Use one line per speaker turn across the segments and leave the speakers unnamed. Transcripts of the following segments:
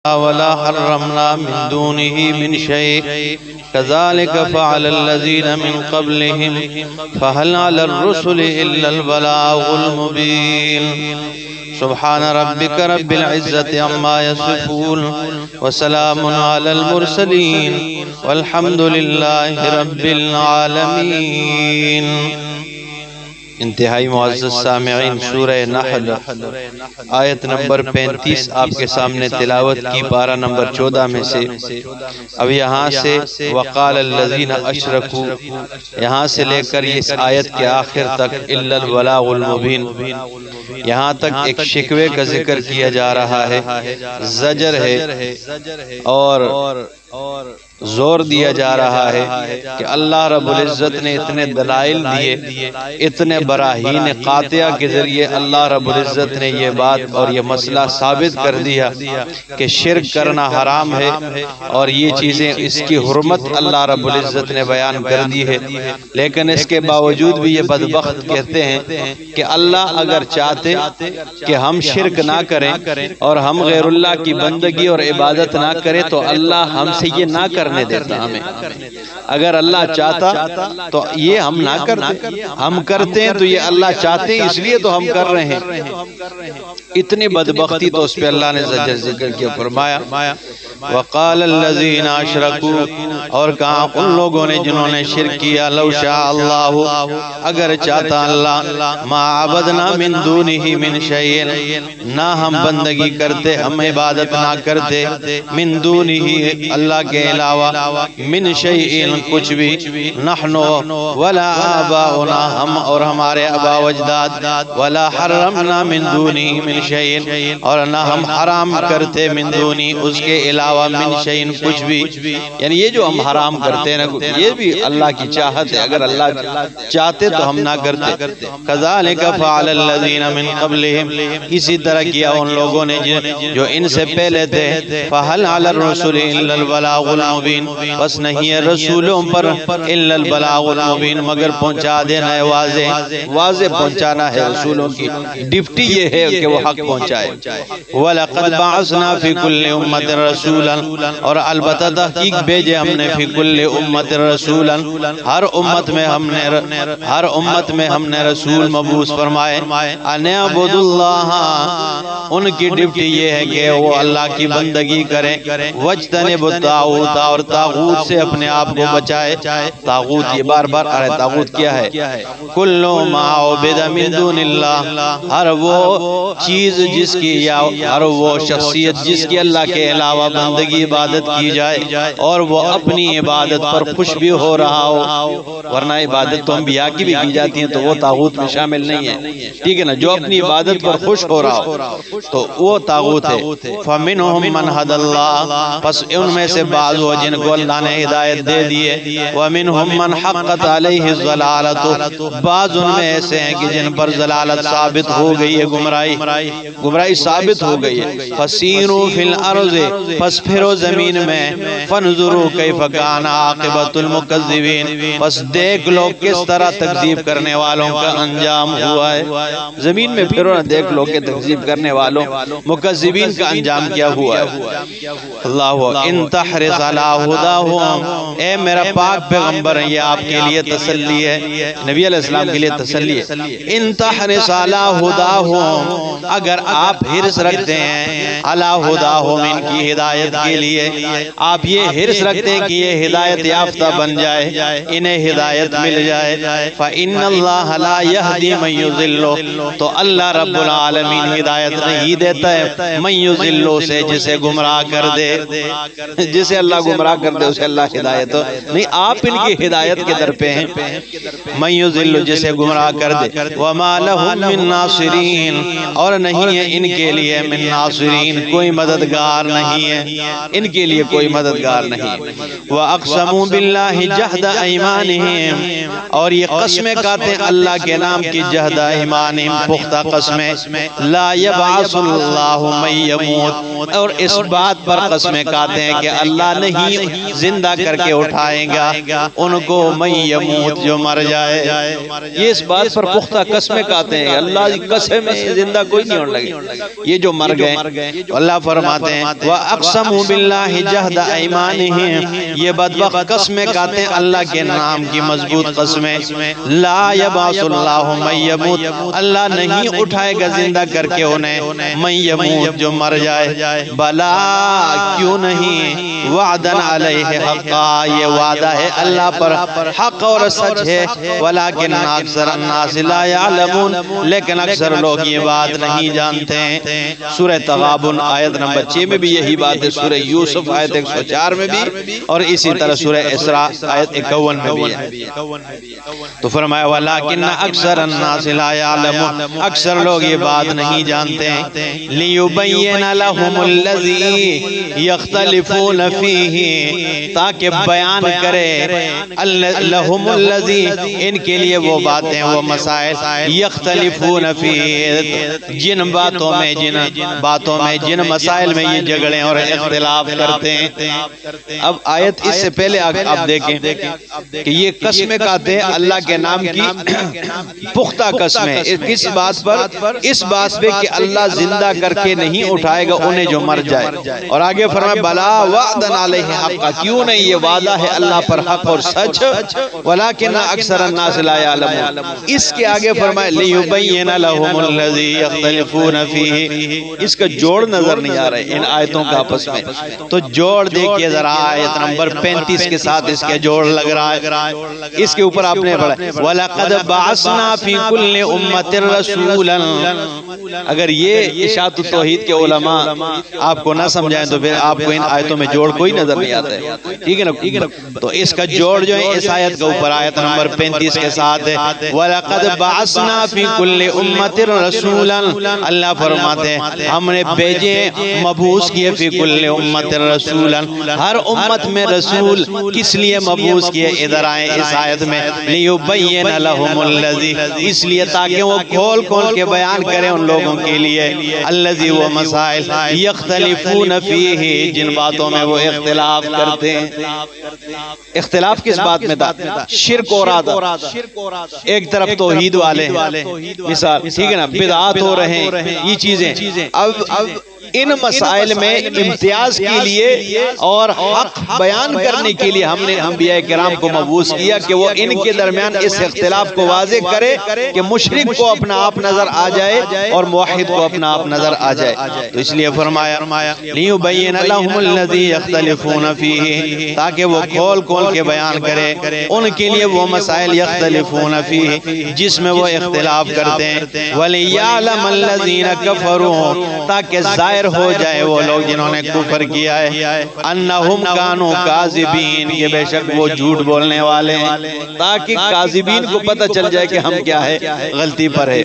ولا حرمنا من دونه من شيء كذلك فعل الذين من قبلهم فهل على الرسل إلا البلاغ المبين سبحان ربك رب العزة عما يصفون وسلام على المرسلين والحمد لله رب العالمين۔ انتہائی معزز سامعین، سورہ نحل آیت نمبر 35 آپ کے سامنے تلاوت کی، پارہ نمبر 14 میں سے۔ اب یہاں سے وقال الذین اشرکوا، یہاں سے لے کر اس آیت کے آخر تک الا البلاغ المبین، یہاں تک ایک شکوے کا ذکر کیا جا رہا ہے، زجر ہے اور زور دیا جا رہا ہے کہ اللہ رب العزت نے اتنے دلائل دیے، اتنے براہین قاطعہ کے ذریعے اللہ رب العزت نے یہ بات اور یہ مسئلہ ثابت کر دیا کہ شرک کرنا حرام ہے، اور یہ چیزیں اس کی حرمت اللہ رب العزت نے بیان کر دی ہے۔ لیکن اس کے باوجود بھی یہ بدبخت کہتے ہیں کہ اللہ اگر چاہتے کہ ہم شرک نہ کریں اور ہم غیر اللہ کی بندگی اور عبادت نہ کریں تو اللہ ہم سے یہ نہ کرنے دیتا ہمیں۔ اگر اللہ چاہتا تو یہ ہم نہ کرتے، ہم کرتے ہیں تو یہ اللہ چاہتے ہیں اس لیے تو ہم کر رہے ہیں۔ اتنی بدبختی تو اس پہ اللہ نے زجر ذکر کیا، فرمایا وقال الذین اشرکوا، اور کہا ان لوگوں نے جنہوں نے شرک کیا، لو شاء اللہ، اگر چاہتا اللہ، ما عبدنا من دونہ من شیء، نہ ہم بندگی کرتے، ہم عبادت نہ کرتے، من دونہ اللہ کے علاوہ، من شیء کچھ بھی، نحن ولا آباؤنا، ہم اور ہمارے آبا و اجداد، ولا حرمنا من دونہ من شیء، اور نہ ہم حرام کرتے من دونہ اس کے علاوہ، من شیء کچھ بھی، یعنی یہ جو ہم حرام کرتے ہیں یہ بھی اللہ کی چاہت ہے، اگر اللہ چاہتے تو ہم نہ کرتے۔ کذالک فعل الذین من قبلہم، اسی طرح کیا ان لوگوں نے جو ان سے پہلے تھے۔ فہل علی الرسل الا البلاغ المبین، بس نہیں ہے رسولوں پر الا البلاغ المبین مگر پہنچا دینا ہے، واضح پہنچانا ہے، رسولوں کی ڈیوٹی یہ ہے کہ وہ حق پہنچائے۔ وَلَقَدْ بَعَثْنَا فِي كُلِّ أُمَّةٍ رَسُولًا، اور البتہ تحقیق بھیجے ہم نے فی کل امت رسولا، ہر امت میں ہم نے رسول مبعوث فرمائے، ان اعبدوا اللہ، ان کی ڈیوٹی یہ ہے کہ وہ اللہ کی بندگی کریں، واجتنبوا الطاغوت، اور طاغوت سے اپنے آپ کو بچائے۔ طاغوت یہ بار بار آ رہا ہے، طاغوت کیا ہے؟ کل ما عبد من دون اللہ، ہر وہ چیز جس کی یا ہر وہ شخصیت جس کی اللہ کے علاوہ بندگی عبادت کی جائے اور وہ اپنی عبادت پر خوش بھی ہو رہا ہو، ورنہ عبادت تو انبیاء کی بھی کی جاتی ہیں تو وہ طاغوت میں شامل نہیں ہے، ٹھیک ہے نا؟ جو اپنی عبادت پر خوش ہو رہا ہو تو وہ طاغوت ہے۔ فَمِنْهُمْ مَنْ هَدَى اللَّهُ، پس ان میں سے بعض وہ جن کو اللہ نے ہدایت دے دیے، وَمِنْهُمْ مَنْ حَقَّتْ عَلَيْهِ الضَّلَالَةُ، بعض ان میں ایسے ہیں کہ جن پر ضلالت ثابت ہو گئی ہے، گمراہی ثابت ہو گئی ہے۔ فَسِيرُوا فِي الْأَرْضِ، پس پھرو زمین میں، فَانْظُرُوا كَيْفَ كَانَ عَاقِبَةُ الْمُكَذِّبِينَ، پس دیکھ لو کس طرح تکذیب کرنے والوں کا انجام ہوا ہے۔ زمین میں پھرو نہ، دیکھ لو کہ تکذیب کرنے والوں مکذبین کا انجام کیا ہوا ہے۔ اللہ ان تحرص علی ھداھم، اے میرا پاک پیغمبر، یہ آپ کے لیے تسلی ہے، نبی علیہ السلام کے لیے تسلی ہے۔ ان تحرص علی ھداھم، اگر آپ حرص رکھتے ہیں علی ھداھم، ان کی ہدایت کے لیے آپ یہ حرص رکھتے ہیں کہ یہ ہدایت یافتہ بن جائے، انہیں ہدایت مل جائے، فإن اللہ لا یہدی من یضل، تو اللہ رب العالمین ہدایت نہیں دیتا ہے من یضل سے، جسے گمراہ کر دے، جسے اللہ گمراہ کر دے اسے اللہ ہدایت نہیں، آپ ان کی ہدایت کے در پہ ہیں۔ من یضل، جسے گمراہ کر دے، وما لهم من ناصرین، اور نہیں ہے ان کے لیے من ناصرین، کوئی مددگار نہیں ہے۔ ان کے لیے کوئی مددگار نہیں۔ وَأَقْسَمُوا بِاللَّهِ جَهْدَ أَيْمَانِهِمْ، اور یہ قسمیں کھاتے ہیں اللہ کے نام کی، جہد ایمانہم، پختہ قسمیں، لا یبعث اللہ من یموت، اور اس بات پر قسمیں کھاتے ہیں کہ اللہ نہیں زندہ کر کے اٹھائے گا ان کو من یموت، جو مر جائے۔ یہ اس بات پر پختہ قسمیں کھاتے ہیں، اللہ کی قسم ہے زندہ کوئی نہیں ہونے لگے، یہ جو مر گئے۔ اللہ فرماتے ہیں وَأَقْسَمُوا بِاللَّهِ جَهْدَ أَيْمَانِهِمْ، یہ بدبخت قسمیں کھاتے ہیں اللہ کے نام کی مضبوط قسمیں، لا یبعث اللہ من یموت، اللہ نہیں اٹھائے گا زندہ کر کے انہیں، من یموت، جو مر جائے، بلا، کیوں نہیں، وعدن علیہ حقا، یہ وعدہ ہے اللہ پر حق اور سچ ہے، ولیکن اکثر الناس لا یعلمون، لیکن اکثر لوگ یہ بات نہیں جانتے ہیں۔ سورہ تغابن آیت نمبر 6 میں بھی یہی بات ہے، سورہ یوسف آیت 104 میں بھی، اور اسی طرح سورہ اسراء آیت 51 میں بھی ہے۔ تو فرمایا ولیکن اکثر الناس لا یعلمون، اکثر لوگ یہ بات نہیں جانتے ہیں، لیبین لهم الذی یختلفون فیہ، تاکہ بیان کرے لهم الذی، ان کے لیے وہ باتیں، وہ مسائل، یختلفون فیہ، جن باتوں میں جن مسائل میں یہ جھگڑے اور اختلاف کرتے ہیں۔ اب آیت اس سے پہلے آپ دیکھیں کہ یہ قسمیں کھاتے ہیں اللہ کے نام کی پختہ قسمیں، کس بات پر؟ اس بات پہ کہ اللہ زندہ کر کے نہیں اٹھائے گا انہیں جو مر جائے، اور آگے فرمایا بلا وعدن علیہ حقا، کیوں نہیں، یہ وعدہ ہے اللہ پر حق اور سچ، ولیکن اکثر الناس لا یعلمون۔ اس کے آگے فرمایا لیبین لهم الذی یختلفون فیہ، اس کا جوڑ نظر نہیں آ رہا ہے ان آیتوں کا آپس میں، تو جوڑ دیکھئے ذرا آیت نمبر 35 کے ساتھ اس کے جوڑ لگ رہا ہے، اس کے اوپر آپ نے پڑھا وَلَقَدْ بَعَثْنَا فِي كُلِّ أُمَّةٍ رَسُولًا۔ اگر یہ اشاعت التوحید کے علماء آپ کو نہ سمجھائیں تو پھر آپ کو ان آیتوں میں جوڑ کوئی نظر نہیں آتا ہے، ٹھیک ہے نا؟ تو اس کا جوڑ جو ہے اس آیت کے اوپر آیت نمبر 35 کے ساتھ ہے وَلَقَدْ بَعَثْنَا فِي كُلِّ أُمَّةٍ رَسُولًا، اللہ فرماتے ہیں ہم نے بھیجے، مبعوث کیے، فی کل امت رسولا، ہر امت میں رسول، کس لیے مبعوث کیے؟ ادھر آئیں اس آیت میں لیبین لهم الذی، اس لیے تاکہ وہ کھول کھول کے بیان کریں ان لوگوں کے لیے، الذی، وہ مسائل، یختلفون فیہ، جن باتوں میں وہ اختلاف کرتے ہیں۔ اختلاف کس بات میں تھا؟ شرک اور عادت، ایک طرف توحید والے مثال، ٹھیک ہے نا، بدعات ہو رہے ہیں، یہ چیزیں۔ اب ان مسائل میں امتیاز کے لیے اور حق بیان کرنے کے لیے ہم نے انبیاء کرام کو مبعوث کیا کہ وہ ان کے درمیان اس اختلاف کو واضح کرے کہ مشرک کو اپنا آپ نظر آ جائے اور موحد کو اپنا آپ نظر آ جائے۔ تو اس لیے فرمایا لیبین لهم الذی یختلفون فیہ، تاکہ وہ کھول کھول کے بیان کرے ان کے لیے وہ مسائل، یختلفون فیہ، جس میں وہ اختلاف کرتے ہیں، ولیعلم الذین کفروا، تاکہ ظاہر ہو جائے وہ لوگ جنہوں نے کفر کیا ہے، انہم کانوا کاذبین، کہ بے شک وہ جھوٹ بولنے والے ہیں، تاکہ کاذبین کو پتہ چل جائے کہ ہم کیا ہے، غلطی پر ہے۔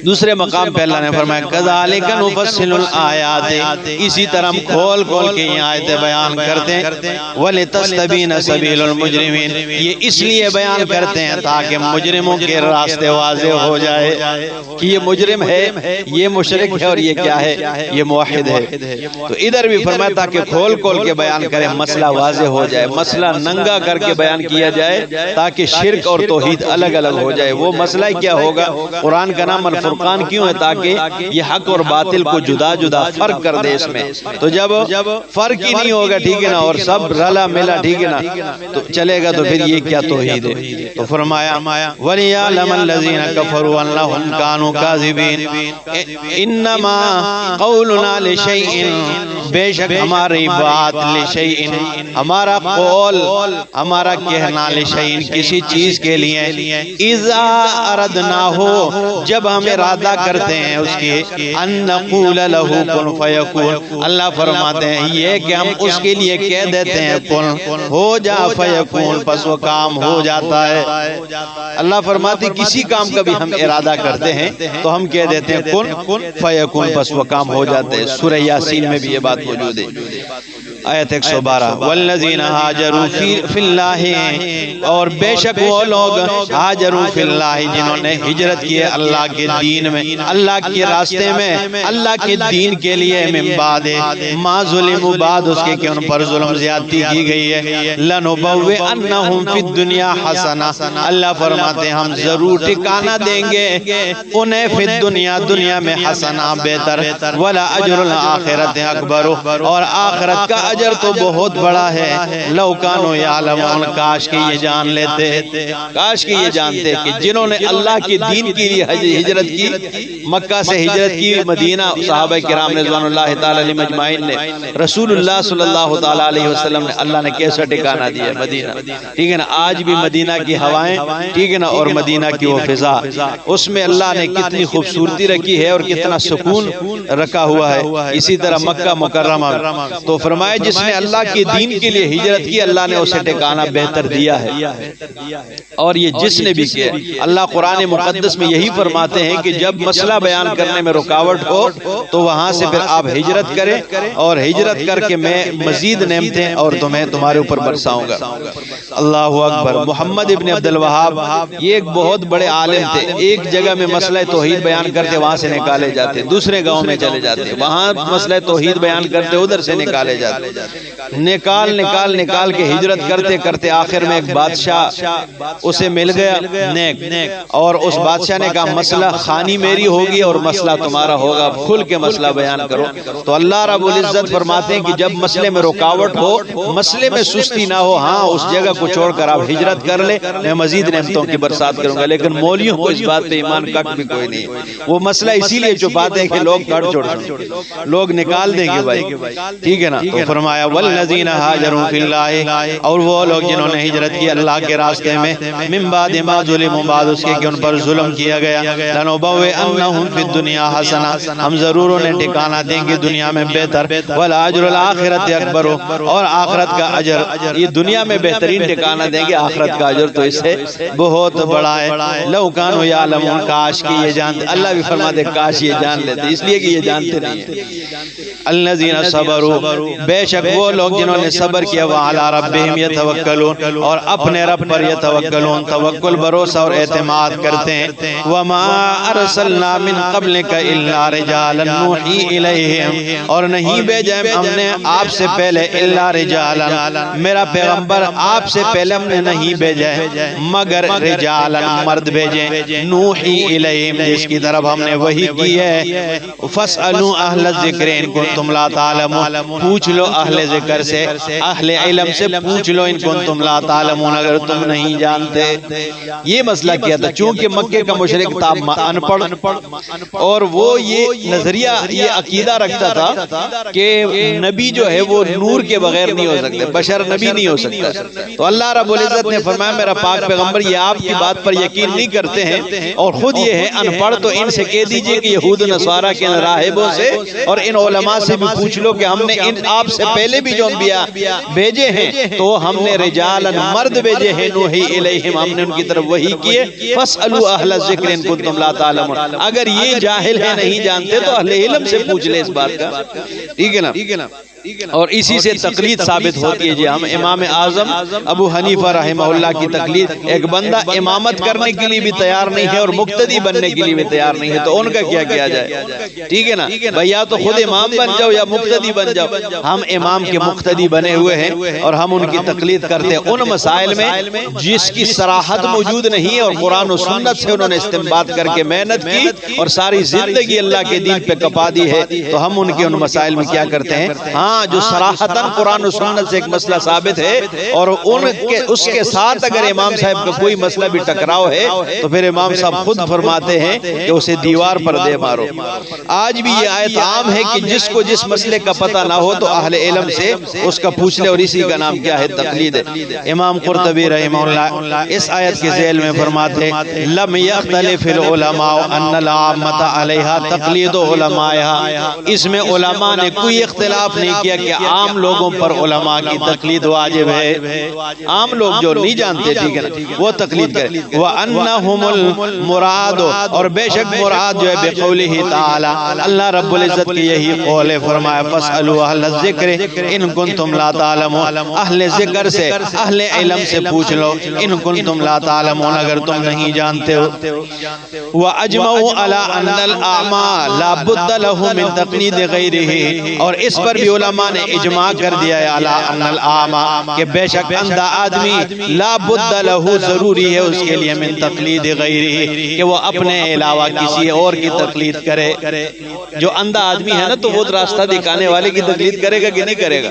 دوسرے مقام پہ اللہ نے فرمایا کذالک نفصل الآیات، اسی طرح ہم کھول کھول کے یہ آیتیں بیان کرتے ہیں، ولتستبین سبیل المجرمین، یہ اس لیے بیان کرتے ہیں تاکہ مجرموں کے راستے واضح ہو جائے کہ یہ مجرم ہے، یہ مشرک ہے، اور یہ کیا ہے، یہ موحد ہے۔ تو ادھر بھی فرمایا تاکہ کھول کھول کے بیان کرے، مسئلہ واضح ہو جائے، مسئلہ ننگا کر کے بیان کیا جائے تاکہ شرک اور توحید الگ الگ ہو جائے۔ وہ مسئلہ کیا ہوگا؟ قرآن کا نام الفرقان کیوں ہے؟ تاکہ یہ حق اور باطل کو جدا جدا فرق کر دے اس میں۔ تو جب فرق ہی نہیں ہوگا، ٹھیک ہے نا، اور سب رلا ملا، ٹھیک ہے نا، تو چلے گا تو پھر یہ کیا توحید ہے؟ تو فرمایا وَلِيَعْلَمَ الَّذِينَ كَفَرُوا أَنَّهُمْ كَانُوا كَاذِبِينَ، انما قولنا لشیء، بے شک ہماری بات، لشیء، ہمارا قول، ہمارا کہنا، لشیء، کسی چیز کے لیے، اذا اردناہ، جب ہم ارادہ کرتے ہیں اس کی، ان نقول له کن فیکون، اللہ فرماتے ہیں یہ کہ ہم اس کے لیے کہہ دیتے ہیں کن، ہو جا، فیکون، پس وہ کام ہو جاتا ہے۔ اللہ فرماتے ہیں کسی کام کا بھی ہم ارادہ کرتے ہیں تو ہم کہہ دیتے ہیں کن فیکون، پس وہ کام ہو جاتے ہیں۔ سورہ یاسین میں بھی یہ بات موجود ہے، آیت 112 والذین ہاجروا فی اللہ، اور بے شک وہ لوگ ہاجروا فی اللہ جنہوں نے ہجرت کی ہے اللہ کے دین میں، اللہ کے راستے میں، اللہ کے دین کے لیے، من بعد ما ظلموا، بعد اس کے کہ ان پر ظلم زیادتی کی گئی ہے، لنبوئنہم فی الدنیا حسنہ، اللہ فرماتے ہیں ہم ضرور ٹھکانہ دیں گے انہیں فی الدنیا، دنیا میں حسنہ بہتر، ولا اجر الآخرت اکبر، اور آخرت کا اجر تو بہت بڑا ہے، لو کانوا یعلمون، کاش کہ یہ جان لیتے، کاش کہ یہ جانتے کہ جنہوں نے اللہ کے دین کے لیے ہجرت کی، مکہ سے ہجرت کی مدینہ، صحابہ کرام رضوان اللہ تعالی علیہم اجمعین نے، رسول اللہ صلی اللہ تعالی علیہ وسلم نے، اللہ نے کیسا ٹھکانہ دیا مدینہ، ٹھیک ہے نا، آج بھی مدینہ کی ہوائیں، ٹھیک ہے نا، اور مدینہ کی وہ فضا، اس میں اللہ نے کتنی خوبصورتی رکھی ہے اور کتنا سکون رکھا ہوا ہے۔ اسی طرح مکہ مکرمہ، تو فرمائے جس نے اللہ کے دین کے لیے ہجرت کی، اللہ نے اسے ٹھکانہ بہتر دیا ہے، اور یہ جس نے بھی کیا، اللہ قرآن مقدس میں یہی فرماتے ہیں کہ جب مسئلہ بیان کرنے میں رکاوٹ ہو تو وہاں سے پھر آپ ہجرت کریں، اور ہجرت کر کے میں مزید نعمتیں اور تمہیں تمہارے اوپر برساؤں گا۔ اللہ اکبر۔ محمد ابن عبد الوہاب یہ ایک بہت بڑے عالم تھے، ایک جگہ میں مسئلہ توحید بیان کرتے وہاں سے نکالے جاتے، دوسرے گاؤں میں چلے جاتے، وہاں مسئلہ توحید بیان کرتے ادھر سے نکالے جاتے، نکال کے ہجرت کرتے کرتے آخر میں ایک بادشاہ اسے مل گیا نیک، اور اس بادشاہ نے کہا مسئلہ خانی میری ہوگی اور مسئلہ تمہارا ہوگا، کھل کے مسئلہ بیان کرو۔ تو اللہ رب العزت فرماتے ہیں کہ جب مسئلے میں رکاوٹ ہو، مسئلے میں سستی نہ ہو، ہاں اس جگہ کو چھوڑ کر آپ ہجرت کر لیں، میں مزید نعمتوں کی برسات کروں گا، لیکن مولویوں کو اس بات پہ ایمان کٹ بھی کوئی نہیں، وہ مسئلہ اسی لیے چھپاتے ہیں کہ لوگ کٹ چھوڑ دیں، لوگ نکال دیں گے بھائی، ٹھیک ہے نا۔ تو فرمایا والذین ہاجروا فی اللہ، اور وہ لوگ جنہوں نے ہجرت کی اللہ کے راستے میں، من بعد ما ظلموا، بعد اس کے کہ ان پر ظلم کیا گیا، لنبوئنہم فی الدنیا حسنہ، ہم ضرور انہیں ٹھکانہ دیں گے دنیا میں بہتر، ولا اجر الآخرت اکبر، اور آخرت کا اجر، یہ دنیا میں بہترین ٹھکانہ دیں گے، آخرت کا اجر تو اس سے بہت بڑا ہے، لو کانوا یعلمون، کاش کہ یہ جانتے، اللہ بھی فرماتے کاش یہ جان لیتے، اس لیے کہ یہ جانتے نہیں ہیں۔ الذین صبروا، بے شک وہ لوگ جنہوں نے صبر کیا، وعلی ربہم یتوکلون، اور اپنے رب پر یتوکلون، توکل بھروسہ اور اعتماد کرتے ہیں، وما ارسلنا من قبلک الا رجالا نوحی الیہم، اور نہیں بھیجے ہم نے آپ سے پہلے الا رجالا، میرا پیغمبر آپ سے پہلے ہم نے نہیں بھیجے مگر رجالا، مرد بھیجے، نوحی الیہم جس کی طرف ہم نے وحی کی ہے، فاسألوا اہل الذکر ان کنتم لا تعلمون، پوچھ لو اہل ذکر سے، اہل علم سے پوچھ لو ان کنتم لا تعلمون، اگر تم نہیں جانتے۔ یہ مسئلہ کیا تھا، چونکہ مکے کا مشرک تھا ان پڑھ، اور وہ یہ نظریہ، یہ عقیدہ رکھتا تھا کہ نبی جو ہے وہ نور کے بغیر نہیں ہو سکتے، بشر نبی نہیں ہو سکتا۔ تو اللہ رب العزت نے فرمایا میرا پاک پیغمبر یہ آپ کی بات پر یقین نہیں کرتے ہیں اور خود یہ ہے ان پڑھ، تو ان سے کہہ دیجئے کہ یہود و نصارہ کے راہبوں سے اور ان علماء سے بھی پوچھ لو کہ ہم نے آپ سے پہلے بھی جو انبیاء بھیجے ہیں تو ہم نے رجالا، مرد بھیجے ہیں، نوحی الیہم، ہم نے ان کی طرف وحی کیے، فاسألوا اہل الذکر ان کنتم لا تعلمون، اگر یہ جاہل ہیں نہیں جانتے تو اہل علم سے پوچھ لے اس بات کا، ٹھیک ہے نا۔ اور اسی سے تقلید ثابت ہوتی ہے۔ جی ہم امام اعظم ابو حنیفہ رحمہ اللہ کی تقلید، ایک بندہ امامت کرنے کے لیے بھی تیار نہیں ہے اور مقتدی بننے کے لیے بھی تیار نہیں ہے تو ان کا کیا کیا جائے، ٹھیک ہے نا بھائی، یا تو خود امام بن جاؤ یا مقتدی بن جاؤ۔ ہم امام کے مقتدی بنے ہوئے ہیں اور ہم ان کی تقلید کرتے ہیں ان مسائل میں جس کی صراحت موجود نہیں ہے اور قرآن و سنت سے انہوں نے استنباط کر کے محنت کی اور ساری زندگی اللہ کے دین پہ کپا دی ہے، تو ہم ان کے ان مسائل میں کیا کرتے ہیں، ہاں جو صراحتاً قرآن و سنت سے ایک مسئلہ ثابت ہے اور اس کے ساتھ اگر امام صاحب کا کوئی مسئلہ بھی ٹکراؤ ہے تو پھر امام صاحب خود فرماتے ہیں کہ اسے دیوار پر دے مارو۔ آج بھی یہ آیت عام ہے کہ جس کو جس مسئلے کا پتہ نہ ہو تو اہل علم سے اس کا پوچھ لے، اور اسی کا نام کیا ہے، تقلید ہے۔ امام قرطبی رحمہ اللہ اس آیت کے ذیل میں فرماتے ہیں لم یختلف العلماء ان العامۃ علیہا تقلید علمائها، اس میں علماء نے کوئی اختلاف نہیں کیا کہ عام لوگوں پر علماء کی تقلید واجب ہے، عام لوگ جو نہیں جانتے ٹھیک ہے نا وہ تقلید کریں۔ وَأَنَّهُمُ الْمُرَادُ، اور بے شک مراد جو ہے بِقَوْلِهِ تعالی اللہ رب العزت کی یہی قول ہے، فرمایا فَاسْأَلُوا أَهْلَ الذِّكْرِ إِن كُنتُمْ لَا تَعْلَمُونَ، اہل ذکر سے اہل علم سے پوچھ لو، ان کنتم لا تعلمون اگر تم نہیں جانتے ہو۔ وَأَجْمَعُوا عَلَىٰ أَنَّ الْأَعْمَىٰ لَا بُدَّ لَهُ مِن تَقْلِيدِ غَيْرِهِ، اور اس پر بھی علماء نے اجماع کر دیا ہے عَلَىٰ أَنَّ الْأَعْمَىٰ کہ بے شک اندھا آدمی لا بد لہو ضروری ہے اس کے لیے من تقلید غیرہ کہ وہ اپنے علاوہ کسی اور کی تقلید کرے۔ جو اندھا آدمی ہے نا تو وہ راستہ دکھانے والے کی تقلید کرے گا کہ نہیں کرے گا؟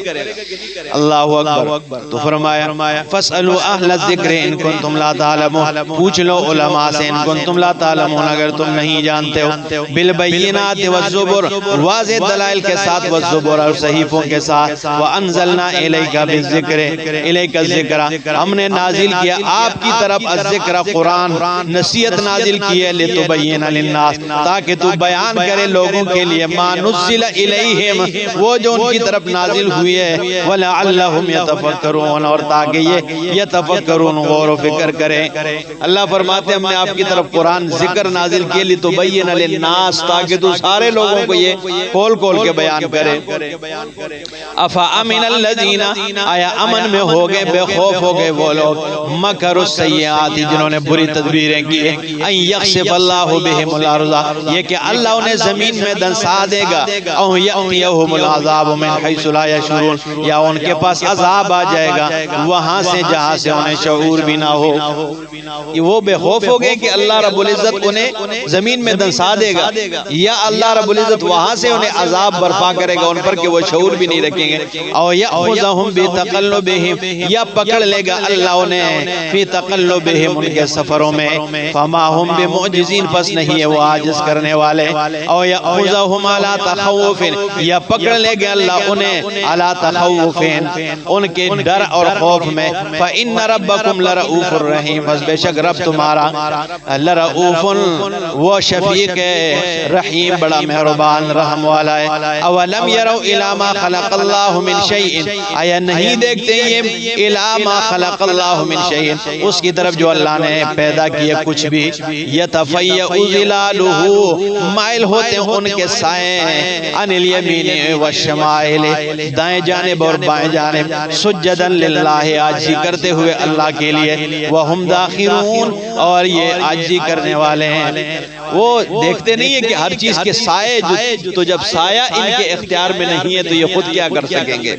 اللہ اکبر۔ تو فرمایا فاسألوا اہل الذکر ان کنتم لا تعلمون، پوچھ لو علماء سے ان کنتم لا تعلمون اگر تم نہیں جانتے ہو، بالبینات والزبر، واضح دلائل کے ساتھ، والزبر اور صحیفوں کے ساتھ، وانزلنا الیک بالذکر الیک الذکر، ہم نے نازل کیا آپ کی طرف الذکر قرآن، نصیحت نازل کی ہے، لتبین للناس تاکہ تو بیان کرے لوگوں کے لیے، ما نزل الیہم وہ جو ان کی طرف نازل ہوئی ہے، ولعلہم یتفکرون اور تاکہ یہ یتفکرون غور و فکر کریں۔ اللہ فرماتے ہم نے آپ کی طرف قرآن ذکر نازل کیے لتبین للناس تاکہ تو سارے لوگوں کو یہ کھول کھول کے بیان کرے۔ افامن الذین آیا امن میں ہو گئے، بے خوف ہو گئے وہ لوگ، مکر السیئات جنہوں نے بری تدبیریں کی ہیں، ان یخسف اللہ بہم الارض یہ کہ اللہ انہیں زمین میں دنسا دے گا، او یأتیہم العذاب من حیث لا یشعرون یا ان کے پاس عذاب آ جائے گا وہاں سے جہاں سے انہیں شعور بھی نہ ہو۔ وہ بے خوف ہو گئے کہ اللہ رب العزت انہیں زمین میں دنسا دے گا، یا اللہ رب العزت وہاں سے انہیں عذاب برپا کرے گا ان پر کہ وہ شعور بھی نہیں رکھیں گے، او یأخذہم بتقلبہم یا پکڑ لے گا اللہ انہیں فی تقلبہم ان کے سفروں میں، فما ہم بمعجزین پس نہیں ہے وہ عاجز کرنے والے، او یأخذہم علی تخوف یا پکڑ لے گا اللہ انہیں علی تخوف ان کے ڈر اور خوف میں، فإن ربکم لرؤوف الرحیم بس بے شک رب تمہارا لرؤوف وہ شفیق ہے، رحیم بڑا مہربان رحم والا ہے۔ اولم یروا الی ما خلق اللہ من شیء آیا نہیں دیکھتے یہ الی ما خلق اللہ من شیء اس کی طرف جو اللہ نے پیدا کیا کچھ بھی، یتفیأ ظلالہ مائل ہوتے ہیں ان کے سائیں، عن الیمین والشمائل دائیں جانب اور بائیں جانب، سجدا للہ عاجزی کرتے ہوئے اللہ کے لیے، وہم داخرون اور یہ عاجزی کرنے والے ہیں۔ وہ دیکھتے نہیں ہیں کہ ہر چیز کے سائے تو جب سایہ ان کے اختیار میں نہیں ہے تو یہ خود کیا کر سکیں گے؟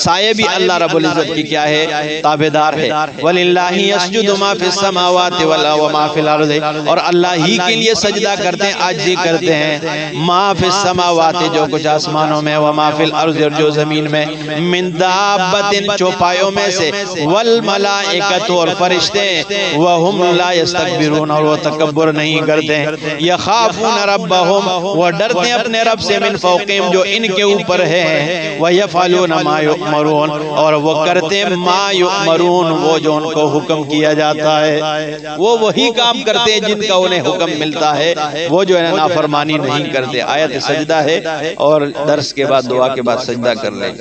سائے بھی اللہ رب العزت کی کیا ہے؟ تابعدار ہے۔ وَلِلَّهِ يَسْجُدُ مَا فِي السَّمَاوَاتِ وَمَا فِي الْأَرْضِ اور اللہ ہی کے لیے سجدہ کرتے ہیں، عاجزی کرتے ہیں، ما فی السماوات جو کچھ آسمانوں میں، وما فی الارض اور جو زمین میں، من دابت چوپایوں میں سے، والملائکۃ اور فرشتے، وہم لا یستکبرون اور وہ تکبر نہیں کرتے، یخافون ربہم وہ ڈرتے اپنے رب سے، من فوقہم جو ان کے اوپر ہے، ویفعلون ما یؤمرون اور وہ کرتے ما یؤمرون وہ جو ان کو حکم کیا جاتا ہے، وہ وہی کام کرتے ہیں جن کا انہیں حکم ملتا ہے، وہ جو ہے نافرمانی نہیں کرتے۔ آیت سجدہ ہے اور درس کے بعد دعا کے بعد سجدہ کر لیں۔